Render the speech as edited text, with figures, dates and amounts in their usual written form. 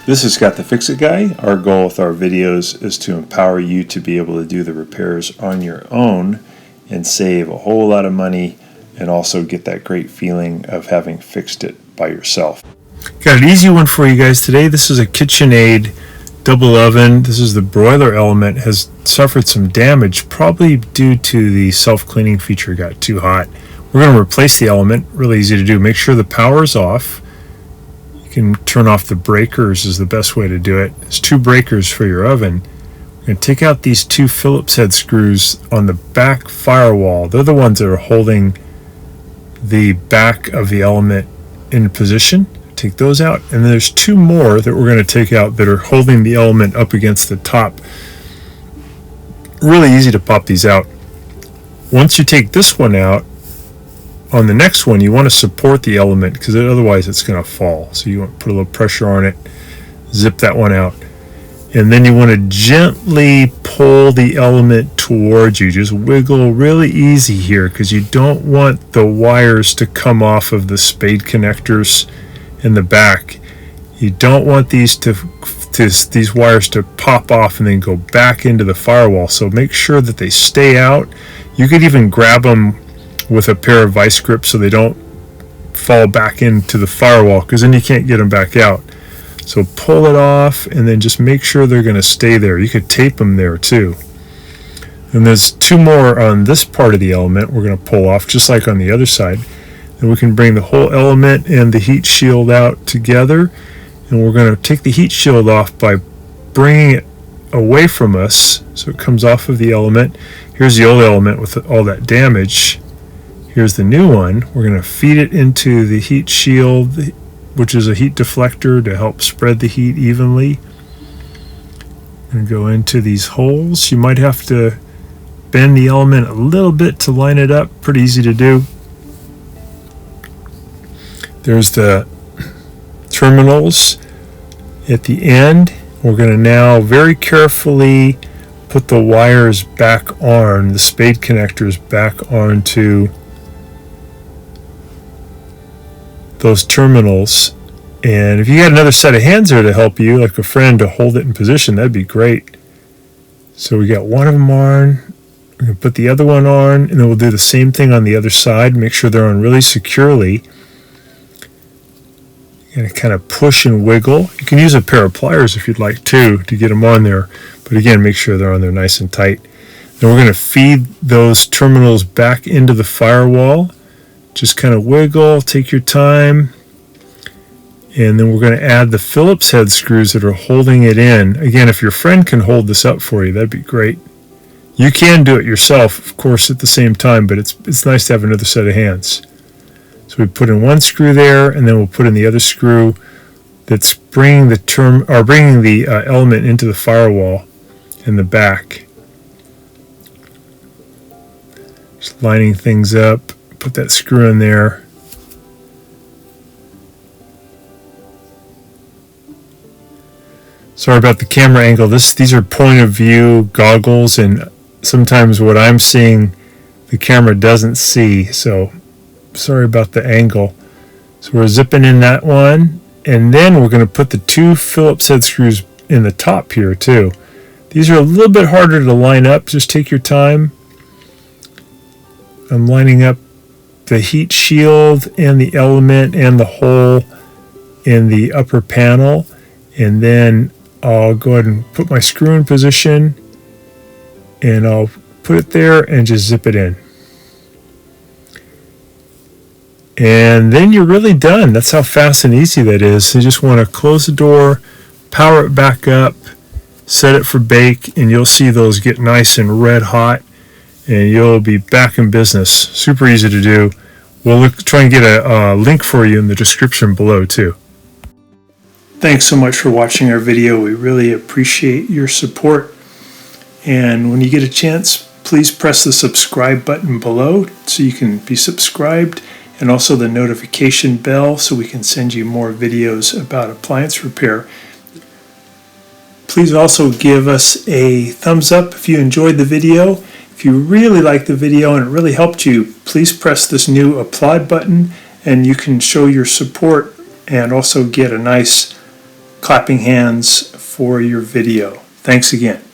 This is Scott the Fix-It Guy. Our goal with our videos is to empower you to be able to do the repairs on your own and save a whole lot of money and also get that great feeling of having fixed it by yourself. Got an easy one for you guys today. This is a Kitchenaid double oven. This is the broiler element. Has suffered some damage, probably due to the self-cleaning feature got too hot. We're going to replace the element. Really easy to do. Make sure the power is off. You can turn off the breakers is the best way to do it. There's 2 breakers for your oven. We're going to take out these 2 Phillips head screws on the back firewall. They're the ones that are holding the back of the element in position. Take those out, and then there's 2 more that we're going to take out that are holding the element up against the top. Really easy to pop these out. Once you take this one out, on the next one you want to support the element because otherwise it's going to fall. So you want to put a little pressure on it, zip that one out, and then you want to gently pull the element towards you. Just wiggle really easy here because you don't want the wires to come off of the spade connectors in the back. You don't want these these wires to pop off and then go back into the firewall. So make sure that they stay out. You could even grab them with a pair of vice grips so they don't fall back into the firewall, because then you can't get them back out. So pull it off and then just make sure they're going to stay there. You could tape them there too. And there's 2 more on this part of the element we're going to pull off, just like on the other side. And we can bring the whole element and the heat shield out together, and we're going to take the heat shield off by bringing it away from us so it comes off of the element. Here's the old element with all that damage. Here's the new one. We're going to feed it into the heat shield, which is a heat deflector to help spread the heat evenly. And go into these holes. You might have to bend the element a little bit to line it up. Pretty easy to do. There's the terminals at the end. We're going to now very carefully put the wires back on, the spade connectors back onto those terminals. And if you had another set of hands there to help you, like a friend to hold it in position, that'd be great. So we got one of them on. We're going to put the other one on, and then we'll do the same thing on the other side. Make sure they're on really securely. You're going to kind of push and wiggle. You can use a pair of pliers if you'd like to get them on there. But again, make sure they're on there nice and tight. Then we're going to feed those terminals back into the firewall. Just kind of wiggle, take your time. And then we're going to add the Phillips head screws that are holding it in. Again, if your friend can hold this up for you, that'd be great. You can do it yourself, of course, at the same time, but it's nice to have another set of hands. So we put in one screw there, and then we'll put in the other screw that's bringing the element into the firewall in the back. Just lining things up. Put that screw in there. Sorry about the camera angle. These are point of view goggles, and sometimes what I'm seeing the camera doesn't see, so sorry about the angle. So we're zipping in that one, and then we're going to put the 2 Phillips head screws in the top here too. These are a little bit harder to line up. Just take your time. I'm lining up the heat shield and the element and the hole in the upper panel, and then I'll go ahead and put my screw in position, and I'll put it there and just zip it in. And then you're really done. That's how fast and easy that is. So you just want to close the door, power it back up, set it for bake, and you'll see those get nice and red hot, and you'll be back in business. Super easy to do. We'll try and get a link for you in the description below too. Thanks so much for watching our video. We really appreciate your support. And when you get a chance, please press the subscribe button below so you can be subscribed, and also the notification bell so we can send you more videos about appliance repair. Please also give us a thumbs up if you enjoyed the video. If you really liked the video and it really helped you, please press this new applaud button, and you can show your support and also get a nice clapping hands for your video. Thanks again.